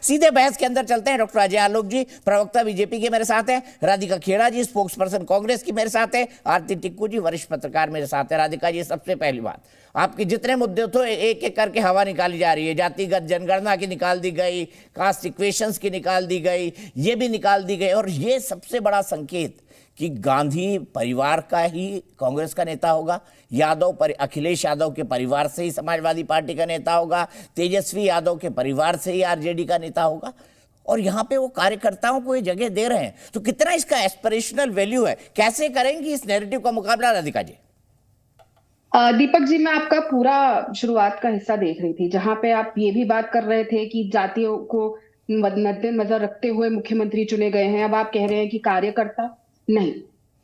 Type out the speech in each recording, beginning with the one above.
सीधे बहस के अंदर चलते हैं। डॉक्टर अजय आलोक जी, प्रवक्ता बीजेपी के मेरे साथ है, राधिका खेड़ा जी स्पोक्स पर्सन कांग्रेस की मेरे साथ है, आरती टिक्कू जी वरिष्ठ पत्रकार मेरे साथ है। राधिका जी, सबसे पहली बात, आपके जितने मुद्दे थे एक एक करके हवा निकाली जा रही है। जातिगत जनगणना की निकाल दी गई, कास्ट इक्वेशंस की निकाल दी गई, ये भी निकाल दी गई, और ये सबसे बड़ा संकेत कि गांधी परिवार का ही कांग्रेस का नेता होगा, अखिलेश यादव के परिवार से ही समाजवादी पार्टी का नेता होगा, तेजस्वी यादव के परिवार से ही आरजेडी का नेता होगा, और यहाँ पे वो कार्यकर्ताओं को ये जगह दे रहे हैं। तो कितना इसका एस्पिरेशनल वैल्यू है, कैसे करेंगी इस नैरेटिव का मुकाबला राधिका जी? दीपक जी, मैं आपका पूरा शुरुआत का हिस्सा देख रही थी, जहां पे आप ये भी बात कर रहे थे कि जातियों को मद्देनजर रखते हुए मुख्यमंत्री चुने गए हैं। अब आप कह रहे हैं कि कार्यकर्ता नहीं,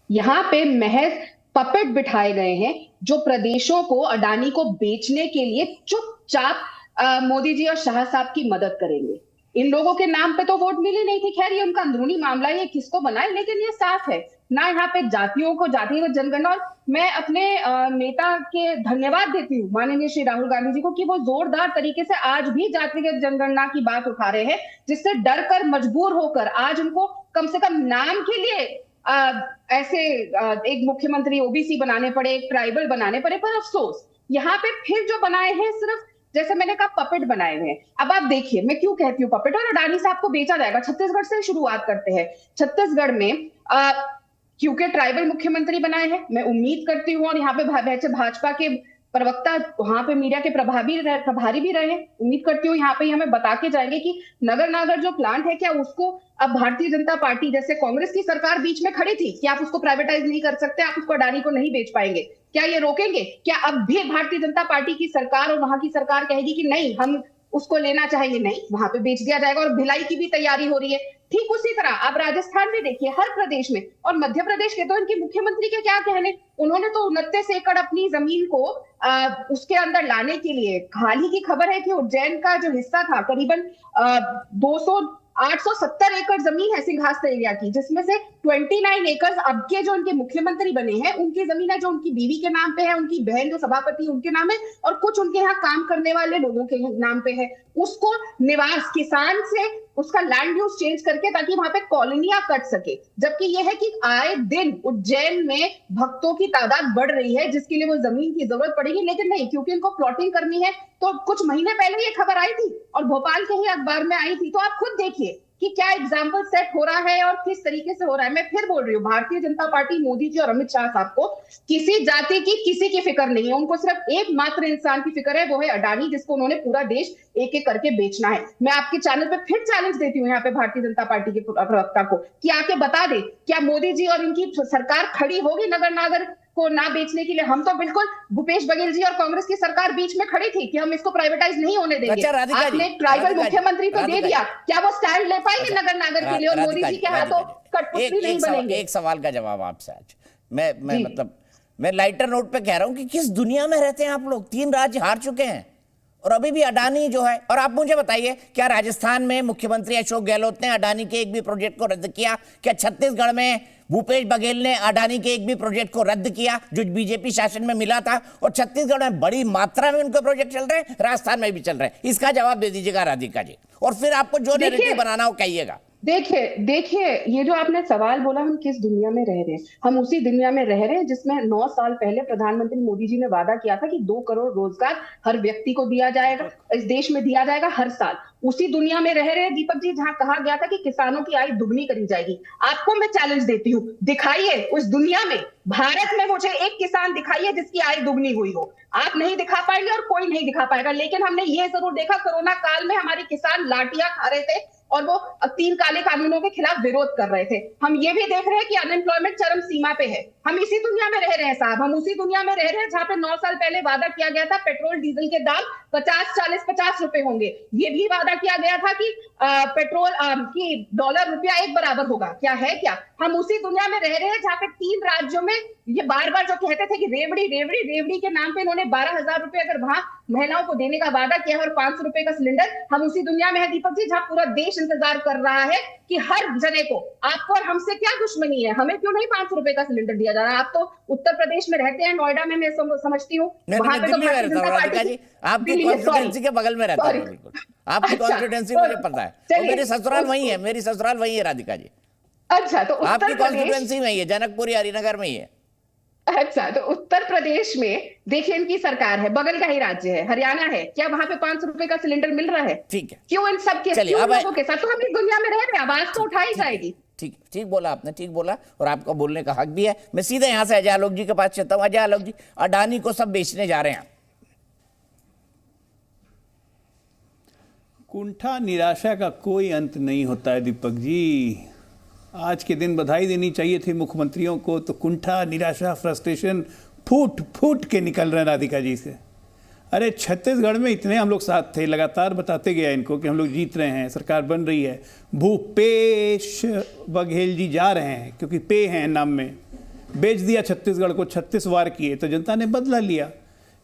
यहाँ पे महज पपेट बिठाए गए हैं जो प्रदेशों को, अडानी को बेचने के लिए चुपचाप मोदी जी और शाह साहब की मदद करेंगे। इन लोगों के नाम पे तो वोट मिली नहीं थी, खैर ये उनका अंदरूनी मामला है, ये किसको बनाए, लेकिन ये साफ है ना यहाँ पे जातियों को, जातिगत जनगणना। और मैं अपने नेता के धन्यवाद देती हूँ माननीय श्री राहुल गांधी जी को कि वो जोरदार तरीके से आज भी जातिगत जनगणना की बात उठा रहे हैं, जिससे डर कर, मजबूर होकर आज उनको कम से कम नाम के लिए एक मुख्यमंत्री ओबीसी बनाने पड़े, एक ट्राइबल बनाने पड़े। पर अफसोस यहाँ पे फिर जो बनाए हैं, सिर्फ जैसे मैंने कहा पपेट बनाए हुए हैं। अब आप देखिए, मैं क्यों कहती हूँ पपेट, और अडानी साहब को बेचा जाएगा। छत्तीसगढ़ से शुरुआत करते हैं। छत्तीसगढ़ में क्योंकि ट्राइबल मुख्यमंत्री बनाए हैं, मैं उम्मीद करती हूँ, और यहाँ पे भाजपा के प्रवक्ता वहां पे मीडिया के प्रभारी भी रहे, उम्मीद करती हूँ यहाँ पे हमें बता के जाएंगे कि नगर नागर जो प्लांट है, क्या उसको अब भारतीय जनता पार्टी, जैसे कांग्रेस की सरकार बीच में खड़ी थी कि आप उसको प्राइवेटाइज नहीं कर सकते, आप उसको अडानी को नहीं बेच पाएंगे, क्या ये रोकेंगे? क्या अब भी भारतीय जनता पार्टी की सरकार और वहां की सरकार कहेगी कि नहीं, हम उसको लेना चाहेंगे? नहीं, वहां पे बेच दिया जाएगा, और भिलाई की भी तैयारी हो रही है। ठीक उसी तरह आप राजस्थान में देखिए, हर प्रदेश में, और मध्य प्रदेश के तो इनके मुख्यमंत्री के क्या कहने, उन्होंने तो 29 एकड़ अपनी जमीन को उसके अंदर लाने के लिए, हाल ही की खबर है कि उज्जैन का जो हिस्सा था करीबन 870 एकड़ जमीन है सिंघास्त्र एरिया की, जिसमें से 29 एकड़ अब के जो उनके मुख्यमंत्री बने हैं उनकी जमीन है, जो उनकी बीवी के नाम पे है, उनकी बहन जो सभापति उनके नाम है, और कुछ उनके यहाँ काम करने वाले लोगों के नाम पे है। उसको निवास, किसान से उसका लैंड यूज चेंज करके, ताकि वहां पे कॉलोनियां कट सके। जबकि यह है कि आए दिन उज्जैन में भक्तों की तादाद बढ़ रही है, जिसके लिए वो जमीन की जरूरत पड़ेगी, लेकिन नहीं, क्योंकि इनको प्लॉटिंग करनी है। तो कुछ महीने पहले ये खबर आई थी और भोपाल के ही अखबार में आई थी, तो आप खुद देखिए कि क्या एग्जाम्पल सेट हो रहा है और किस तरीके से हो रहा है। मैं फिर बोल रही हूँ, भारतीय जनता पार्टी, मोदी जी और अमित शाह साहब को किसी जाति की, किसी की फिक्र नहीं है। उनको सिर्फ एकमात्र इंसान की फिक्र है, वो है अडानी, जिसको उन्होंने पूरा देश एक एक करके बेचना है। मैं आपके चैनल पे फिर चैलेंज देती हूँ यहाँ पे भारतीय जनता पार्टी के प्रवक्ता को कि आके बता दे, क्या मोदी जी और इनकी सरकार खड़ी होगी नगर नागर को ना बेचने के लिए? हम तो बिल्कुल, भूपेश बघेल जी और कांग्रेस की सरकार बीच में खड़ी थी कि हम इसको प्राइवेटाइज नहीं होने देंगे। आपने ट्राइबल मुख्यमंत्री तो दे दिया, क्या वो स्टैंड ले पाएंगे नगर नागर के लिए? और मोदी जी के हाथों कठपुतली नहीं बनेंगे। एक सवाल का जवाब आपसे आज मैं लाइटर नोट पे कह रहा हूं कि किस दुनिया में रहते हैं आप लोग? 3 राज्य हार चुके हैं और अभी भी अडानी जो है। और आप मुझे बताइए, क्या राजस्थान में मुख्यमंत्री अशोक गहलोत ने अडानी के एक भी प्रोजेक्ट को रद्द किया? क्या छत्तीसगढ़ में भूपेश बघेल ने अडानी के एक भी प्रोजेक्ट को रद्द किया जो बीजेपी शासन में मिला था? और छत्तीसगढ़ में बड़ी मात्रा में उनके प्रोजेक्ट चल रहे हैं, राजस्थान में भी चल रहे हैं। इसका जवाब दे दीजिएगा राधिका जी, और फिर आपको जो नैरेटिव बनाना हो कहिएगा। देखिए, ये जो आपने सवाल बोला, हम किस दुनिया में रह रहे हैं? हम उसी दुनिया में रह रहे हैं जिसमें 9 साल पहले प्रधानमंत्री मोदी जी ने वादा किया था कि 2 करोड़ रोजगार हर व्यक्ति को दिया जाएगा, इस देश में दिया जाएगा हर साल। उसी दुनिया में रह रहे हैं दीपक जी, जहां कहा गया था कि किसानों की आय दुगनी करी जाएगी। आपको मैं चैलेंज देती हूँ, दिखाइए उस दुनिया में, भारत में मुझे एक किसान दिखाइए जिसकी आय दुगनी हुई हो। आप नहीं दिखा पाएंगे और कोई नहीं दिखा पाएगा। लेकिन हमने ये जरूर देखा, कोरोना काल में हमारे किसान लाठियां खा रहे थे और वो 3 काले कानूनों के खिलाफ विरोध कर रहे थे। हम ये भी देख रहे हैं कि अनएम्प्लॉयमेंट चरम सीमा पे है। हम इसी दुनिया में रह रहे हैं साहब, हम उसी दुनिया में रह रहे हैं जहां पे 9 साल पहले वादा किया गया था पेट्रोल डीजल के दाम 50 रुपए होंगे। ये भी वादा किया गया था कि पेट्रोल की डॉलर रुपया एक बराबर होगा। क्या है? क्या हम उसी दुनिया में रह रहे हैं जहां पे 3 राज्यों में ये बार बार जो कहते थे कि रेवड़ी के नाम पे इन्होंने 12,000 रुपए अगर वहां महिलाओं को देने का वादा किया है और 500 रुपए का सिलेंडर। हम उसी दुनिया में है दीपक जी जहां पूरा देश इंतजार कर रहा है कि हर जने को, आपको और हमसे क्या दुश्मनी है, हमें क्यों नहीं 500 रुपए का सिलेंडर दिया किया जा रहा है। आप तो उत्तर प्रदेश में रहते हैं, नोएडा में, मैं समझती हूँ, वहां पे तो दिल्ली में भारतीय रहता जनता हूँ राधिका पार्टी जी, आपकी कॉन्स्टिट्यूएंसी के बगल में रहता हूँ, बिल्कुल आपकी अच्छा, कॉन्स्टिट्यूएंसी तो मुझे पता है, और मेरी ससुराल वही है, मेरी ससुराल वही है राधिका जी। अच्छा, तो उत्तर आपकी प्रदेश, कॉन्स्टिट्यूएंसी में ही है, जनकपुरी हरिनगर में ही है। अच्छा, तो उत्तर प्रदेश में देखिए इनकी सरकार है, बगल का ही राज्य है, हरियाणा है, क्या वहां पे 500 रुपए का सिलेंडर मिल रहा है? ठीक है, क्यों इन सब के, चलिए क्यों अब लोगों के साथ? तो हम इस दुनिया में रह रहे हैं, आवाज तो उठाई जाएगी। ठीक ठीक बोला आपने, ठीक बोला, और आपका बोलने का हक भी है। मैं सीधे यहां से अजय आलोक जी के पास चलता हूं। अजय आलोक जी, अडानी को सब बेचने जा रहे हैं। कुंठा निराशा का कोई अंत नहीं होता है दीपक जी। आज के दिन बधाई देनी चाहिए थी मुख्यमंत्रियों को, तो कुंठा निराशा फ्रस्ट्रेशन फूट फूट के निकल रहे हैं राधिका जी से। अरे छत्तीसगढ़ में इतने हम लोग साथ थे, लगातार बताते गए इनको कि हम लोग जीत रहे हैं, सरकार बन रही है, भूपेश बघेल जी जा रहे हैं क्योंकि पे हैं नाम में, बेच दिया छत्तीसगढ़ को, 36 वार किए तो जनता ने बदला लिया।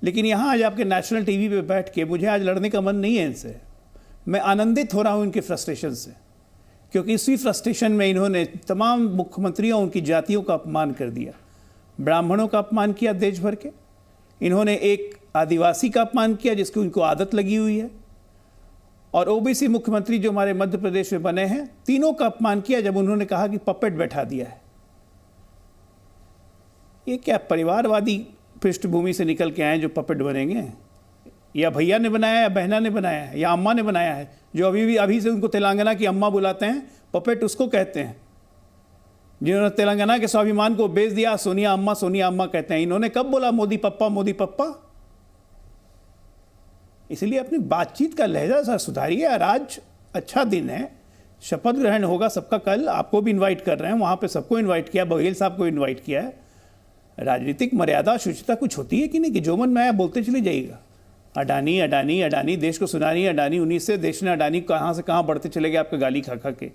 लेकिन यहाँ आज आपके नेशनल टीवी पे बैठ के मुझे आज लड़ने का मन नहीं है इनसे। मैं आनंदित हो रहा हूँ इनके फ्रस्ट्रेशन से, क्योंकि इसी फ्रस्ट्रेशन में इन्होंने तमाम मुख्यमंत्रियों, उनकी जातियों का अपमान कर दिया, ब्राह्मणों का अपमान किया देश भर के, इन्होंने एक आदिवासी का अपमान किया जिसकी उनको आदत लगी हुई है, और ओबीसी मुख्यमंत्री जो हमारे मध्य प्रदेश में बने हैं, तीनों का अपमान किया जब उन्होंने कहा कि पपेट बैठा दिया है। ये क्या परिवारवादी पृष्ठभूमि से निकल के आए जो पपेट बनेंगे? या भैया ने बनाया, या बहना ने बनाया है, या अम्मा ने बनाया है? जो अभी से उनको तेलंगाना की अम्मा बुलाते हैं, पपेट उसको कहते हैं जिन्होंने तेलंगाना के स्वाभिमान को बेच दिया। सोनिया अम्मा कहते हैं। इन्होंने कब बोला मोदी पप्पा, मोदी पप्पा? इसलिए अपनी बातचीत का लहजा सर सुधारिए। आज अच्छा दिन है, शपथ ग्रहण होगा सबका कल, आपको भी इनवाइट कर रहे हैं, वहाँ पे सबको इनवाइट किया, बघेल साहब को इनवाइट किया है। राजनीतिक मर्यादा शुचिता कुछ होती है कि नहीं, कि जो मन में आया बोलते चले जाइएगा। अडानी अडानी अडानी, देश को सुना रही है अडानी, उन्हीं से देश ने अडानी कहाँ से कहाँ बढ़ते चले गए आपके गाली खा खा के।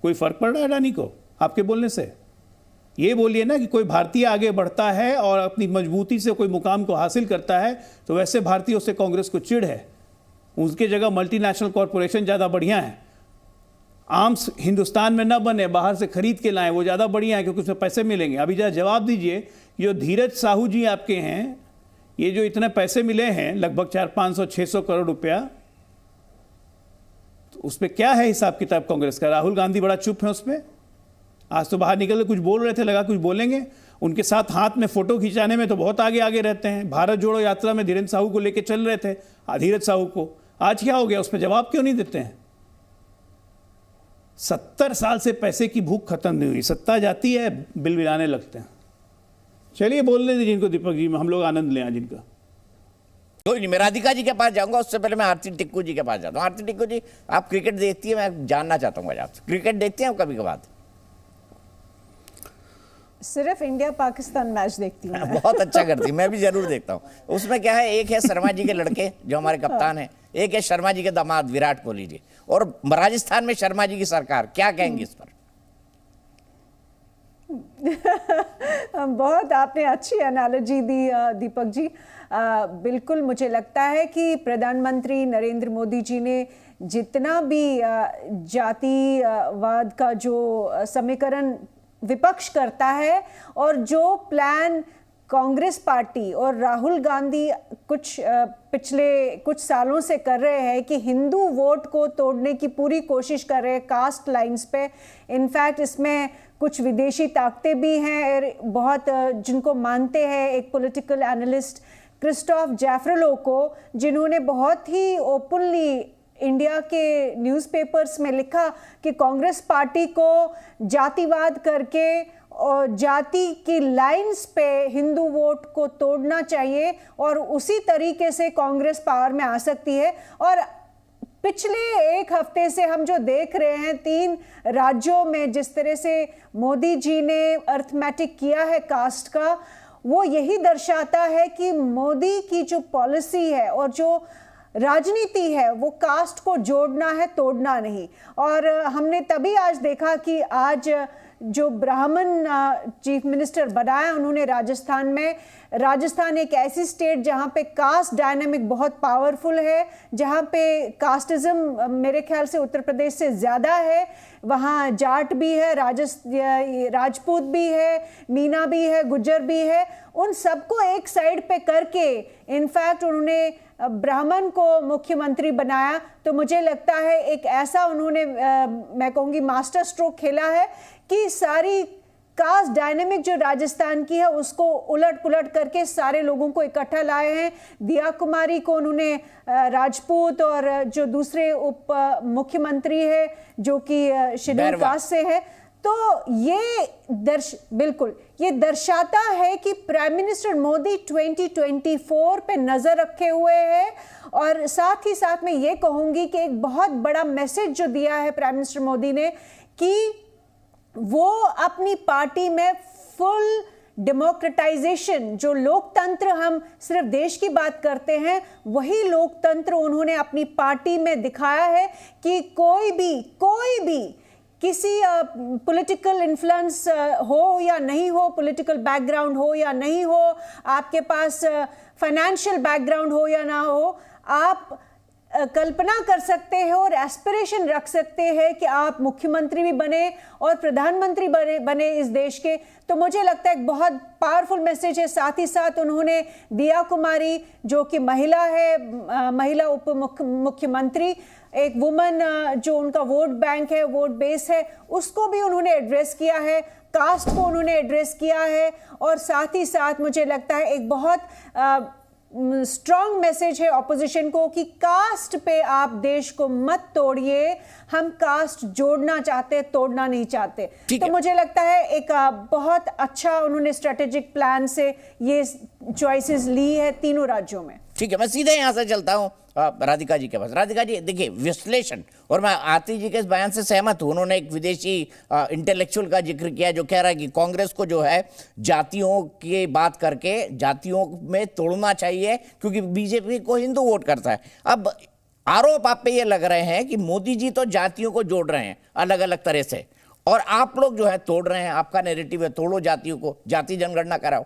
कोई फर्क पड़ रहा है अडानी को आपके बोलने से? ये बोलिए ना कि कोई भारतीय आगे बढ़ता है और अपनी मजबूती से कोई मुकाम को हासिल करता है तो वैसे भारतीयों से कांग्रेस को चिढ़ है। उसके जगह मल्टीनेशनल कॉरपोरेशन ज़्यादा बढ़िया है। आर्म्स हिंदुस्तान में ना बने, बाहर से खरीद के लाएं, वो ज़्यादा बढ़िया है क्योंकि उसमें पैसे मिलेंगे। अभी जरा जवाब दीजिए, जो धीरज साहू जी आपके हैं, ये जो इतने पैसे मिले हैं लगभग 400-500-600 करोड़ रुपया, तो उसमें क्या है हिसाब किताब कांग्रेस का? राहुल गांधी बड़ा चुप है उसमें। आज तो बाहर निकल के कुछ बोल रहे थे, लगा कुछ बोलेंगे। उनके साथ हाथ में फोटो खिंचाने में तो बहुत आगे आगे रहते हैं। भारत जोड़ो यात्रा में धीरेन्द्र साहू को लेके चल रहे थे, धीरज साहू को। आज क्या हो गया? उस पर जवाब क्यों नहीं देते हैं? 70 साल से पैसे की भूख खत्म नहीं हुई, सत्ता जाती है बिल बिलाने लगते हैं। चलिए बोलने दीजिए इनको दीपक जी, हम लोग आनंद लें आज इनका। कोई नहीं, मैं राधिका जी के पास जाऊंगा, उससे पहले मैं आरती टिक्कू जी के पास जाता हूँ। आरती टिक्कू जी, आप क्रिकेट देखती है? मैं जानना चाहता हूँ आपसे, क्रिकेट देखते हैं कभी कभार? सिर्फ इंडिया पाकिस्तान मैच देखती हूँ। बहुत अच्छा करती, मैं भी जरूर देखता हूँ। उसमें क्या है, एक है शर्मा जी के लड़के जो हमारे कप्तान हैं, एक है शर्मा जी के दामाद विराट कोहली जी, और राजस्थान में शर्मा जी की सरकार, क्या कहेंगे इस पर? बहुत आपने अच्छी एनालॉजी दी दीपक जी। बिल्कुल मुझे लगता है कि प्रधानमंत्री नरेंद्र मोदी जी ने जितना भी जातिवाद का जो समीकरण विपक्ष करता है, और जो प्लान कांग्रेस पार्टी और राहुल गांधी पिछले कुछ सालों से कर रहे हैं कि हिंदू वोट को तोड़ने की पूरी कोशिश कर रहे हैं कास्ट लाइंस पे। इनफैक्ट इसमें कुछ विदेशी ताकतें भी हैं, बहुत जिनको मानते हैं, एक पॉलिटिकल एनालिस्ट क्रिस्टोफ जैफ्रेलो को, जिन्होंने बहुत ही ओपनली इंडिया के न्यूज़पेपर्स में लिखा कि कांग्रेस पार्टी को जातिवाद करके और जाति की लाइंस पे हिंदू वोट को तोड़ना चाहिए, और उसी तरीके से कांग्रेस पावर में आ सकती है। और पिछले एक हफ्ते से हम जो देख रहे हैं 3 राज्यों में जिस तरह से मोदी जी ने अर्थमेटिक किया है कास्ट का, वो यही दर्शाता है कि मोदी की जो पॉलिसी है और जो राजनीति है वो कास्ट को जोड़ना है, तोड़ना नहीं। और हमने तभी आज देखा कि आज जो ब्राह्मण चीफ मिनिस्टर बनाया उन्होंने राजस्थान में। राजस्थान एक ऐसी स्टेट जहां पे कास्ट डायनामिक बहुत पावरफुल है, जहां पे कास्टिज्म मेरे ख्याल से उत्तर प्रदेश से ज़्यादा है। वहाँ जाट भी है, राजपूत भी है, मीना भी है, गुज्जर भी है। उन सबको एक साइड पे करके इनफैक्ट उन्होंने ब्राह्मण को मुख्यमंत्री बनाया। तो मुझे लगता है एक ऐसा उन्होंने मैं कहूँगी मास्टर स्ट्रोक खेला है कि सारी कास्ट डायनेमिक जो राजस्थान की है उसको उलट पुलट करके सारे लोगों को इकट्ठा लाए हैं। दिया कुमारी को उन्होंने राजपूत, और जो दूसरे उप मुख्यमंत्री है जो कि शेड्यूल कास्ट से है। तो ये बिल्कुल ये दर्शाता है कि प्राइम मिनिस्टर मोदी 2024 पे नजर रखे हुए हैं। और साथ ही साथ मैं ये कहूंगी कि एक बहुत बड़ा मैसेज जो दिया है प्राइम मिनिस्टर मोदी ने कि वो अपनी पार्टी में फुल डेमोक्रेटाइजेशन, जो लोकतंत्र हम सिर्फ देश की बात करते हैं, वही लोकतंत्र उन्होंने अपनी पार्टी में दिखाया है कि कोई भी किसी पॉलिटिकल इन्फ्लुएंस हो या नहीं हो, पॉलिटिकल बैकग्राउंड हो या नहीं हो, आपके पास फाइनेंशियल बैकग्राउंड हो या ना हो, आप कल्पना कर सकते हैं और एस्पिरेशन रख सकते हैं कि आप मुख्यमंत्री भी बने और प्रधानमंत्री बने इस देश के। तो मुझे लगता है एक बहुत पावरफुल मैसेज है। साथ ही साथ उन्होंने दिया कुमारी जो कि महिला है, महिला उप मुख्यमंत्री, एक वुमन जो उनका वोट बैंक है, वोट बेस है, उसको भी उन्होंने एड्रेस किया है, कास्ट को उन्होंने एड्रेस किया है। और साथ ही साथ मुझे लगता है एक बहुत स्ट्रॉन्ग मैसेज है ऑपोजिशन को कि कास्ट पे आप देश को मत तोड़िए, हम कास्ट जोड़ना चाहते, तोड़ना नहीं चाहते। तो मुझे लगता है एक बहुत अच्छा उन्होंने स्ट्रेटेजिक प्लान से ये चॉइसेस ली है तीनों राज्यों में। ठीक है, मैं सीधे यहां से चलता हूं राधिका जी के पास। राधिका जी देखिए, विश्लेषण, और मैं आरती जी के इस बयान से सहमत हूं। उन्होंने एक विदेशी इंटेलेक्चुअल का जिक्र किया जो कह रहा है कि कांग्रेस को जो है जातियों की बात करके जातियों में तोड़ना चाहिए क्योंकि बीजेपी को हिंदू वोट करता है। अब आरोप आप पे ये लग रहे हैं कि मोदी जी तो जातियों को जोड़ रहे हैं अलग अलग तरह से, और आप लोग जो है तोड़ रहे हैं। आपका नैरेटिव है तोड़ो जातियों को, जाति जनगणना कराओ।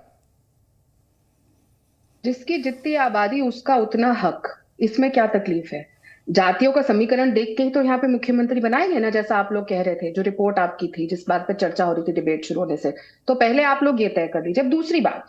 जिसकी जितनी आबादी उसका उतना हक, इसमें क्या तकलीफ है? जातियों का समीकरण देख के ही तो यहाँ पे मुख्यमंत्री बनाएंगे ना, जैसा आप लोग कह रहे थे, जो रिपोर्ट आपकी थी, जिस बात पे चर्चा हो रही थी डिबेट शुरू होने से। तो पहले आप लोग ये तय कर लीजिए। अब दूसरी बात,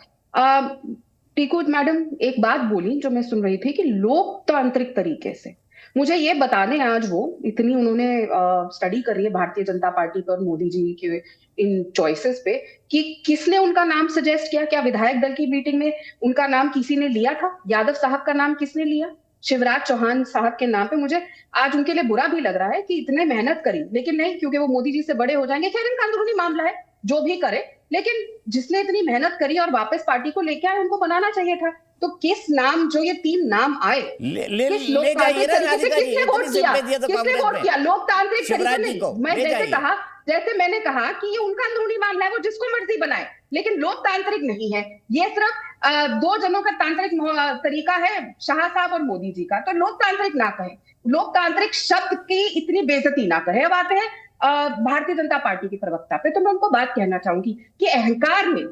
टीकू मैडम एक बात बोली जो मैं सुन रही थी कि लोकतांत्रिक तरीके से, मुझे ये बताने आज वो इतनी उन्होंने स्टडी करी है भारतीय जनता पार्टी पर, मोदी जी के इन चॉइसेस पे, कि किसने उनका नाम सजेस्ट किया? क्या विधायक दल की मीटिंग में उनका नाम किसी ने लिया था? यादव साहब का नाम किसने लिया? शिवराज चौहान साहब के नाम पे। मुझे आज उनके लिए बुरा भी लग रहा है कि इतने मेहनत करी, लेकिन नहीं, क्योंकि वो मोदी जी से बड़े हो जाएंगे। खैर, इनका अंदरूनी मामला है, जो भी करे, लेकिन जिसने इतनी मेहनत करी और वापस पार्टी को लेके आए, उनको बनाना चाहिए था। तो किस नाम, जो ये 3 नाम आए, किसने वोट किया? लोकतांत्रिक तरीके से। मैं जैसे मैंने कहा कि ये उनका अंदरूनी मामला है, वो जिसको मर्जी बनाए, लेकिन लोकतांत्रिक नहीं है। ये सिर्फ 2 जनों का तांत्रिक तरीका है, शाह साहब और मोदी जी का। तो लोकतांत्रिक ना कहे, लोकतांत्रिक शब्द की इतनी बेइज्जती ना कहे। अब आते हैं भारतीय जनता पार्टी के प्रवक्ता पे। तो मैं उनको बात कहना चाहूंगी कि अहंकार में,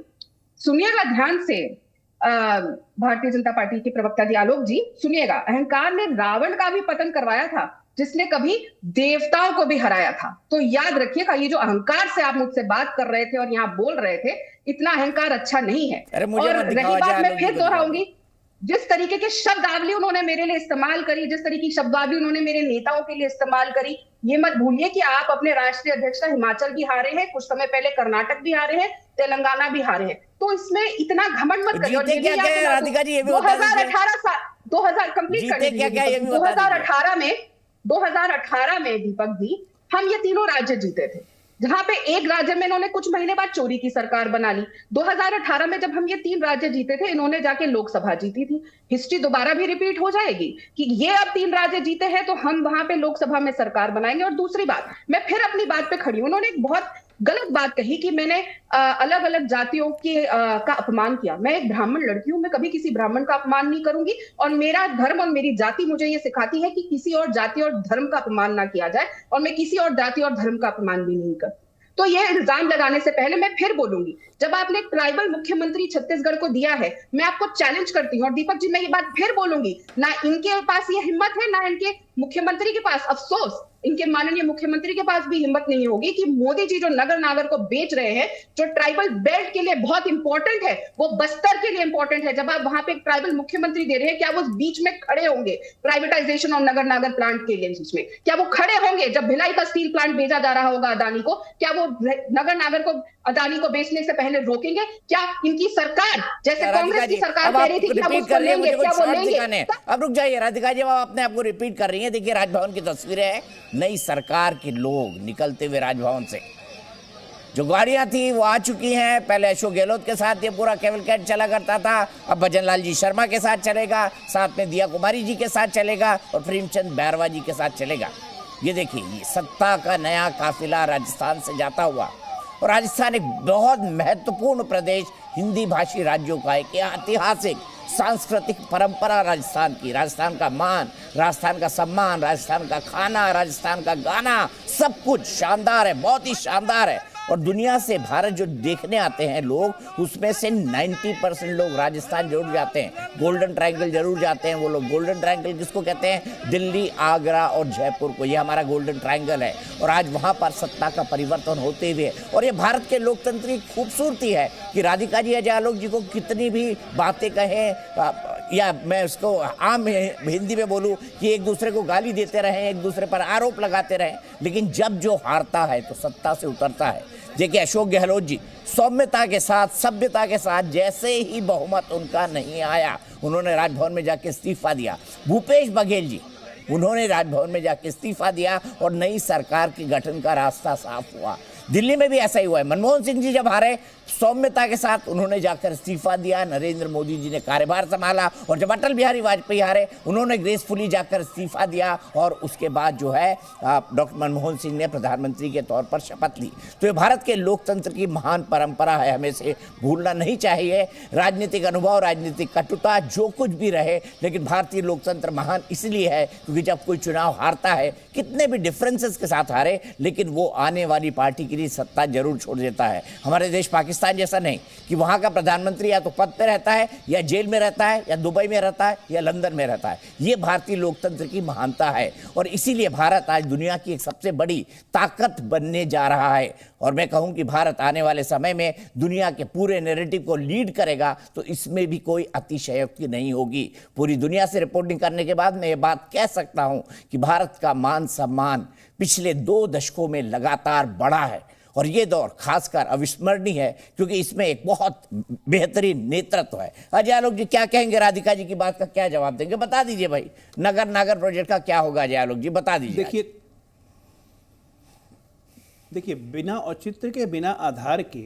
सुनिएगा ध्यान से, भारतीय जनता पार्टी के प्रवक्ता जी आलोक जी सुनिएगा, अहंकार ने रावण का भी पतन करवाया था, जिसने कभी देवताओं को भी हराया था। तो याद रखिएगा, ये जो अहंकार से आप मुझसे बात कर रहे थे और यहाँ बोल रहे थे, इतना अहंकार अच्छा नहीं है। और रही बात, मैं फिर दोहराऊंगी, जिस तरीके के शब्दावली उन्होंने मेरे लिए इस्तेमाल करी, जिस तरीके की शब्दावली उन्होंने मेरे नेताओं के लिए इस्तेमाल करी, ये मत भूलिए कि आप अपने राष्ट्रीय अध्यक्ष का हिमाचल भी हारे हैं, कुछ समय पहले कर्नाटक भी हारे हैं, तेलंगाना भी हारे हैं। तो इसमें इतना घमंड मत करिए। 2018 में दीपक जी, हम ये तीनों राज्य जीते थे, जहां पे एक राज्य में इन्होंने कुछ महीने बाद चोरी की सरकार बना ली। 2018 में जब हम ये 3 राज्य जीते थे, इन्होंने जाके लोकसभा जीती थी। हिस्ट्री दोबारा भी रिपीट हो जाएगी कि ये अब 3 राज्य जीते हैं तो हम वहां पे लोकसभा में सरकार बनाएंगे। और दूसरी बात, मैं फिर अपनी बात पे खड़ी हूं। उन्होंने एक बहुत गलत बात कही कि मैंने अलग अलग जातियों के का अपमान किया। मैं एक ब्राह्मण लड़की हूं, मैं कभी किसी ब्राह्मण का अपमान नहीं करूंगी, और मेरा धर्म और मेरी जाति मुझे ये सिखाती है कि किसी और जाति और धर्म का अपमान ना किया जाए, और मैं किसी और जाति और धर्म का अपमान भी नहीं करती। तो ये इल्जाम लगाने से पहले मैं फिर बोलूंगी, जब आपने ट्राइबल मुख्यमंत्री छत्तीसगढ़ को दिया है, मैं आपको चैलेंज करती हूँ, और दीपक जी मैं ये बात फिर बोलूंगी, ना इनके पास ये हिम्मत है, ना इनके मुख्यमंत्री के पास, अफसोस इनके माननीय मुख्यमंत्री के पास भी हिम्मत नहीं होगी कि मोदी जी जो नगर नागर को बेच रहे हैं, जो ट्राइबल बेल्ट के लिए बहुत इंपॉर्टेंट है, वो बस्तर के लिए इंपॉर्टेंट है, जब आप वहां पे एक ट्राइबल मुख्यमंत्री दे रहे हैं, क्या वो बीच में खड़े होंगे प्राइवेटाइजेशन और नगर नागर प्लांट के लिए बीच में? क्या वो खड़े होंगे जब भिलाई का स्टील प्लांट भेजा जा रहा होगा अदानी को? क्या वो नगर नागर को अदानी को बेचने से पहले रोकेंगे? क्या इनकी सरकार, जैसे कांग्रेस की सरकार कह रही थी कि हम उसको लेंगे, क्या वो लेंगे? अब रुक जाइए राधिका जी, आप अपने आप को रिपीट कर रही हैं। देखिए राजभवन की तस्वीरें हैं, नई सरकार के लोग निकलते हुए राजभवन से, जो गाड़ियां थी वो आ चुकी हैं। पहले अशोक गहलोत के साथ ये पूरा कैवलकैट चला करता था, अब भजन लाल जी शर्मा के साथ चलेगा, साथ में दिया कुमारी जी के साथ चलेगा और प्रेमचंद बैरवा जी के साथ चलेगा। ये देखिए, ये सत्ता का नया काफिला राजस्थान से जाता हुआ, और राजस्थान एक बहुत महत्वपूर्ण प्रदेश, हिंदी भाषी राज्यों का एक ऐतिहासिक सांस्कृतिक परंपरा राजस्थान की, राजस्थान का मान, राजस्थान का सम्मान, राजस्थान का खाना, राजस्थान का गाना, सब कुछ शानदार है, बहुत ही शानदार है। और दुनिया से भारत जो देखने आते हैं लोग, उसमें से 90% लोग राजस्थान जरूर जाते हैं, गोल्डन ट्रायंगल जरूर जाते हैं। वो लोग गोल्डन ट्रायंगल किसको कहते हैं? दिल्ली, आगरा और जयपुर को, ये हमारा गोल्डन ट्रायंगल है। और आज वहाँ पर सत्ता का परिवर्तन होते हुए, और ये भारत के लोकतंत्र की खूबसूरती है कि राधिका जी अजालोक जी को कितनी भी बातें कहें, या मैं उसको आम हिंदी में बोलूँ कि एक दूसरे को गाली देते रहें, एक दूसरे पर आरोप लगाते रहें, लेकिन जब जो हारता है तो सत्ता से उतरता है। देखिए अशोक गहलोत जी सौम्यता के साथ, सभ्यता के साथ, जैसे ही बहुमत उनका नहीं आया, उन्होंने राजभवन में जाके इस्तीफा दिया। भूपेश बघेल जी, उन्होंने राजभवन में जाके इस्तीफा दिया और नई सरकार के गठन का रास्ता साफ हुआ। दिल्ली में भी ऐसा ही हुआ है। मनमोहन सिंह जी जब हारे, सौम्यता के साथ उन्होंने जाकर इस्तीफा दिया, नरेंद्र मोदी जी ने कार्यभार संभाला, और जब अटल बिहारी वाजपेयी हारे, उन्होंने ग्रेसफुली जाकर इस्तीफा दिया, और उसके बाद जो है डॉक्टर मनमोहन सिंह ने प्रधानमंत्री के तौर पर शपथ ली। तो ये भारत के लोकतंत्र की महान परंपरा है, हमें से भूलना नहीं चाहिए। राजनीतिक अनुभव, राजनीतिक कटुता, जो कुछ भी रहे, लेकिन भारतीय लोकतंत्र महान इसलिए है क्योंकि जब कोई चुनाव हारता है, कितने भी डिफरेंसेस के साथ हारे, लेकिन वो आने वाली पार्टी के लिए सत्ता जरूर छोड़ देता है। हमारे देश पाकिस्तान जैसा नहीं कि वहां का प्रधानमंत्री या तो पद पे रहता है, या जेल में रहता है, या दुबई में रहता है, या लंदन में रहता है। ये भारतीय लोकतंत्र की महानता है, और इसीलिए भारत आज दुनिया की एक सबसे बड़ी ताकत बनने जा रहा है। और मैं कहूं कि भारत आने वाले समय में दुनिया के पूरे नैरेटिव को लीड करेगा, तो इसमें भी कोई अतिशयोक्ति नहीं होगी। पूरी दुनिया से रिपोर्टिंग करने के बाद मैं ये बात कह सकता हूं कि भारत का मान सम्मान पिछले 2 दशकों में लगातार बढ़ा है, और ये दौर खासकर अविस्मरणीय है क्योंकि इसमें एक बहुत बेहतरीन नेतृत्व है। अजालोक जी क्या कहेंगे? राधिका जी की बात का क्या जवाब देंगे? बता दीजिए भाई, नगर नागर प्रोजेक्ट का क्या होगा? अजालोक जी बता दीजिए। देखिए बिना औचित्य के, बिना आधार के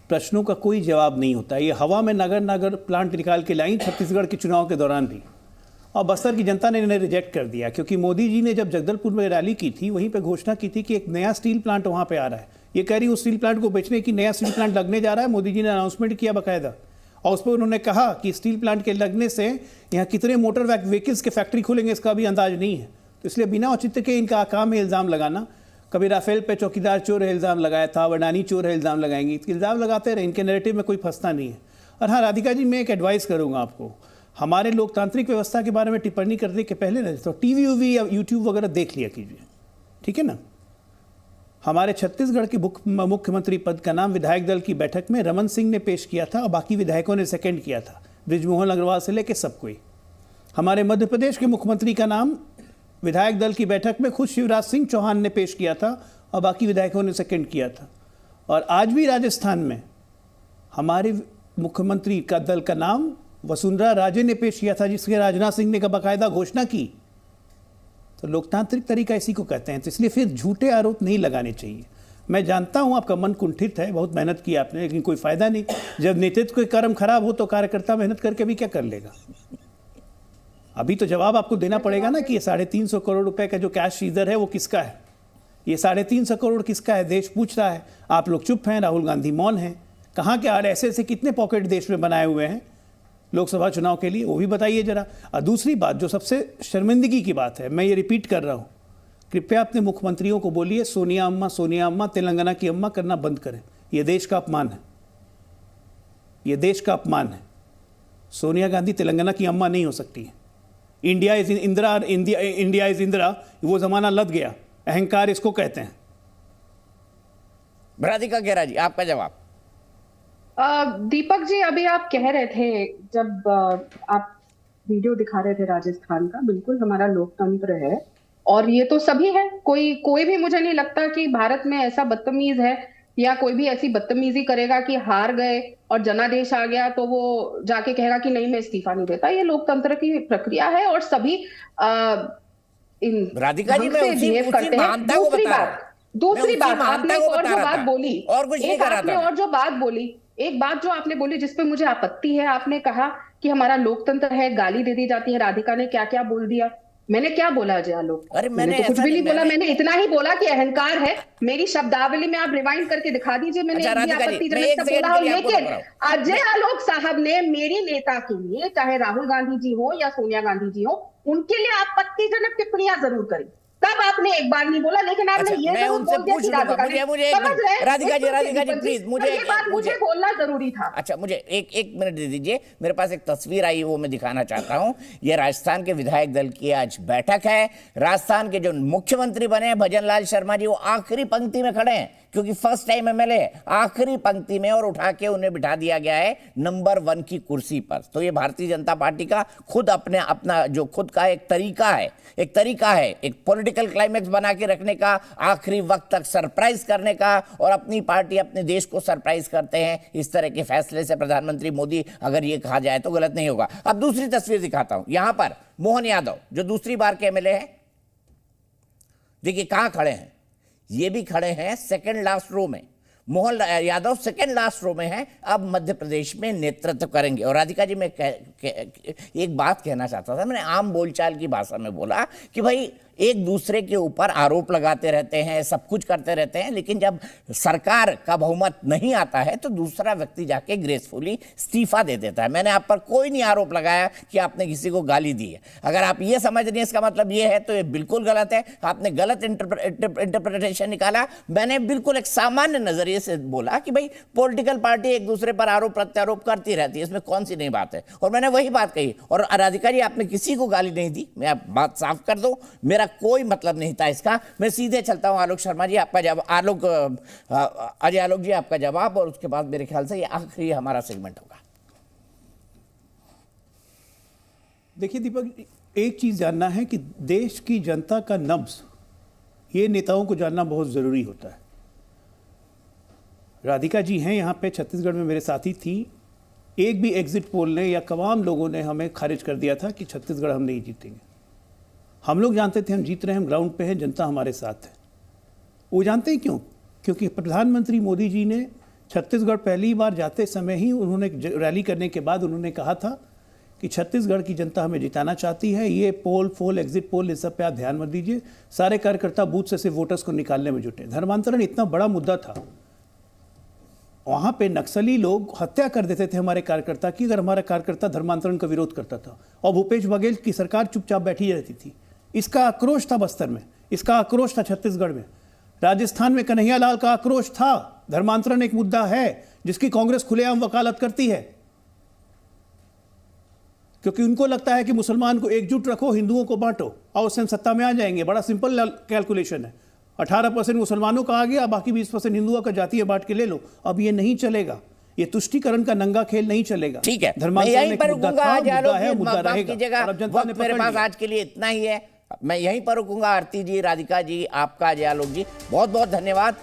प्रश्नों का कोई जवाब नहीं होता। ये हवा में नगर नागर प्लांट निकाल के लाई छत्तीसगढ़ के चुनाव के दौरान भी, और बस्तर की जनता ने इन्हें रिजेक्ट कर दिया, क्योंकि मोदी जी ने जब जगदलपुर में रैली की थी, वहीं पे घोषणा की थी कि एक नया स्टील प्लांट वहाँ पे आ रहा है। ये कह रही उस स्टील प्लांट को बेचने की, नया स्टील प्लांट लगने जा रहा है। मोदी जी ने अनाउंसमेंट किया बाकायदा, और उस पर उन्होंने कहा कि स्टील प्लांट के लगने से यहाँ कितने मोटर व्हीकल्स के फैक्ट्री खुलेंगे इसका भी अंदाज नहीं है। तो इसलिए बिना औचित्य के इनका काम है इल्ज़ाम लगाना। कभी राफेल पे चौकीदार चोर है इल्ज़ाम लगाया था, वडानी चोर है इल्ज़ाम लगाएंगे, इल्ज़ाम लगाते रहे, इनके नैरेटिव में कोई फंसता नहीं है। और हाँ राधिका जी, मैं एक एडवाइस करूँगा आपको, हमारे लोकतांत्रिक व्यवस्था के बारे में टिप्पणी करने के पहले ना तो टीवी वीवी या यूट्यूब वगैरह देख लिया कीजिए, ठीक है ना। हमारे छत्तीसगढ़ के मुख्यमंत्री पद का नाम विधायक दल की बैठक में रमन सिंह ने पेश किया था, और बाकी विधायकों ने सेकंड किया था, बृजमोहन अग्रवाल से लेकर सब कोई। हमारे मध्य प्रदेश के मुख्यमंत्री का नाम विधायक दल की बैठक में खुद शिवराज सिंह चौहान ने पेश किया था, और बाकी विधायकों ने सेकंड किया था। और आज भी राजस्थान में हमारे मुख्यमंत्री का दल का नाम वसुंधरा राजे ने पेश किया था, जिसके राजनाथ सिंह ने बाकायदा घोषणा की। तो लोकतांत्रिक तरीका इसी को कहते हैं। तो इसलिए फिर झूठे आरोप नहीं लगाने चाहिए। मैं जानता हूं आपका मन कुंठित है, बहुत मेहनत की आपने, लेकिन कोई फायदा नहीं। जब नेतृत्व के कर्म खराब हो तो कार्यकर्ता मेहनत करके भी क्या कर लेगा। अभी तो जवाब आपको देना पड़ेगा ना कि ये 350 करोड़ रुपए का जो कैश सीजर है वो किसका है, ये 350 करोड़ किसका है, देश पूछ रहा है। आप लोग चुप हैं, राहुल गांधी मौन हैं। कहाँ के ऐसे कितने पॉकेट देश में बनाए हुए हैं लोकसभा चुनाव के लिए, वो भी बताइए जरा। और दूसरी बात जो सबसे शर्मिंदगी की बात है, मैं ये रिपीट कर रहा हूँ, कृपया अपने मुख्यमंत्रियों को बोलिए सोनिया अम्मा तेलंगाना की अम्मा करना बंद करें। यह देश का अपमान है, यह देश का अपमान है। सोनिया गांधी तेलंगाना की अम्मा नहीं हो सकती है। India is Indira, India is Indira, वो जमाना लद गया। अहंकार इसको कहते हैं। राधिका खेरा जी, आपका जवाब। दीपक जी, अभी आप कह रहे थे, जब आप वीडियो दिखा रहे थे राजस्थान का, बिल्कुल हमारा लोकतंत्र है और ये तो सभी है। कोई भी मुझे नहीं लगता कि भारत में ऐसा बदतमीज है या कोई भी ऐसी बदतमीजी करेगा कि हार गए और जनादेश आ गया तो वो जाके कहेगा कि नहीं मैं इस्तीफा नहीं देता। ये लोकतंत्र की प्रक्रिया है और सभी राधिका जी, मैं उसी महानता को बता रहा हूं। दूसरी बात आपने और जो बात बोली, और कुछ नहीं कर रहा था। और जो बात बोली, एक बात जो आपने बोली जिसपे मुझे आपत्ति है, आपने कहा कि हमारा लोकतंत्र है, गाली दे दी जाती है। राधिका ने क्या क्या बोल दिया, मैंने क्या बोला अजय आलोक? अरे मैंने तो कुछ भी नहीं बोला, मैंने इतना ही बोला कि अहंकार है। मेरी शब्दावली में आप रिवाइंड करके दिखा दीजिए, मैंने अच्छा, आपत्ति बोला हूं। लेकिन अजय आलोक साहब ने मेरी नेता के लिए, चाहे राहुल गांधी जी हो या सोनिया गांधी जी हो, उनके लिए आपत्तिजनक टिप्पणियां जरूर करी। तब आपने एक बार नहीं बोला, लेकिन आपने ये मैं उनसे पूछ लूंगा। मुझे राधिका जी प्लीज, मुझे बोलना जरूरी था। अच्छा, मुझे एक मिनट दे दीजिए। मेरे पास एक तस्वीर आई, वो मैं दिखाना चाहता हूं। ये राजस्थान के विधायक दल की आज बैठक है। राजस्थान के जो मुख्यमंत्री बने हैं भजन लाल शर्मा जी, वो आखिरी पंक्ति में खड़े हैं क्योंकि फर्स्ट टाइम एमएलए, आखिरी पंक्ति में, और उठा के उन्हें बिठा दिया गया है नंबर 1 की कुर्सी पर। तो ये भारतीय जनता पार्टी का खुद अपना जो खुद का एक तरीका है, एक पॉलिटिकल क्लाइमेक्स बना के रखने का, आखिरी वक्त तक सरप्राइज करने का, और अपनी पार्टी अपने देश को सरप्राइज करते हैं। इस तरह के फैसले से प्रधानमंत्री मोदी, अगर ये कहा जाए तो गलत नहीं होगा। अब दूसरी तस्वीर दिखाता हूं। यहां पर मोहन यादव जो दूसरी बार के एमएलए हैं, देखिए कहां खड़े हैं। ये भी खड़े हैं सेकंड लास्ट रो में। Mohan Yadav second last row में हैं। अब मध्य प्रदेश में नेतृत्व करेंगे। और राधिका जी, मैं एक बात कहना चाहता था। मैंने आम बोलचाल की भाषा में बोला कि भाई एक दूसरे के ऊपर आरोप लगाते रहते हैं, सब कुछ करते रहते हैं, लेकिन जब सरकार का बहुमत नहीं आता है तो दूसरा व्यक्ति जाके ग्रेसफुली इस्तीफा दे देता है। मैंने आप पर कोई नहीं आरोप लगाया कि आपने किसी को गाली दी है। अगर आप ये समझ रही हैं इसका मतलब ये है, तो ये बिल्कुल गलत है। आपने गलत इंटरप्रिटेशन निकाला। मैंने बिल्कुल एक सामान्य नजरिए से बोला कि भाई पॉलिटिकल पार्टी एक दूसरे पर आरोप प्रत्यारोप करती रहती है, इसमें कौन सी नई बात है। और मैंने वही बात कही। और राधिका जी, आपने किसी को गाली नहीं दी, मैं बात साफ कर दूं, मेरा कोई मतलब नहीं था इसका। मैं सीधे चलता हूं आलोक शर्मा जी, आपका जवाब। अजय आलोक जी, आपका जवाब, और उसके बाद मेरे ख्याल से ये आखिरी हमारा सेगमेंट होगा। देखिए दीपक, एक चीज जानना है कि देश की जनता का नब्ज, ये नेताओं को जानना बहुत जरूरी होता है। राधिका जी हैं यहाँ पे, छत्तीसगढ़ में मेरे साथी थी। एक भी एग्जिट पोल ने या तमाम लोगों ने हमें खारिज कर दिया था कि छत्तीसगढ़ हम नहीं जीतेंगे। हम लोग जानते थे हम जीत रहे हैं, हम ग्राउंड पे हैं, जनता हमारे साथ है। वो जानते हैं क्यों? क्योंकि प्रधानमंत्री मोदी जी ने छत्तीसगढ़ पहली बार जाते समय ही उन्होंने रैली करने के बाद उन्होंने कहा था कि छत्तीसगढ़ की जनता हमें जिताना चाहती है। ये पोल एग्जिट पोल, इस सब पे आप ध्यान मत दीजिए। सारे कार्यकर्ता बूथ से सिर्फ वोटर्स को निकालने में जुटे। धर्मांतरण इतना बड़ा मुद्दा था, वहाँ पे नक्सली लोग हत्या कर देते थे हमारे कार्यकर्ता की, अगर हमारा कार्यकर्ता धर्मांतरण का विरोध करता था। और भूपेश बघेल की सरकार चुपचाप बैठी रहती थी। इसका आक्रोश था बस्तर में, इसका आक्रोश था छत्तीसगढ़ में, राजस्थान में कन्हैया लाल का आक्रोश था। धर्मांतरण एक मुद्दा है जिसकी कांग्रेस खुलेआम वकालत करती है, क्योंकि उनको लगता है कि मुसलमान को एकजुट रखो, हिंदुओं को बांटो, और उससे हम सत्ता में आ जाएंगे। बड़ा सिंपल कैलकुलेशन है। 18% मुसलमानों का आ गया, बाकी 20% हिंदुओं का जातीय बांट के ले लो। अब ये नहीं चलेगा, ये तुष्टीकरण का नंगा खेल नहीं चलेगा। ठीक है, मैं यहीं पर रुकूंगा। वक्त मेरे पास आज के लिए इतना ही है, मैं यहीं पर रुकूंगा। आरती जी, राधिका जी, आपका, अजय आलोक जी, बहुत बहुत धन्यवाद।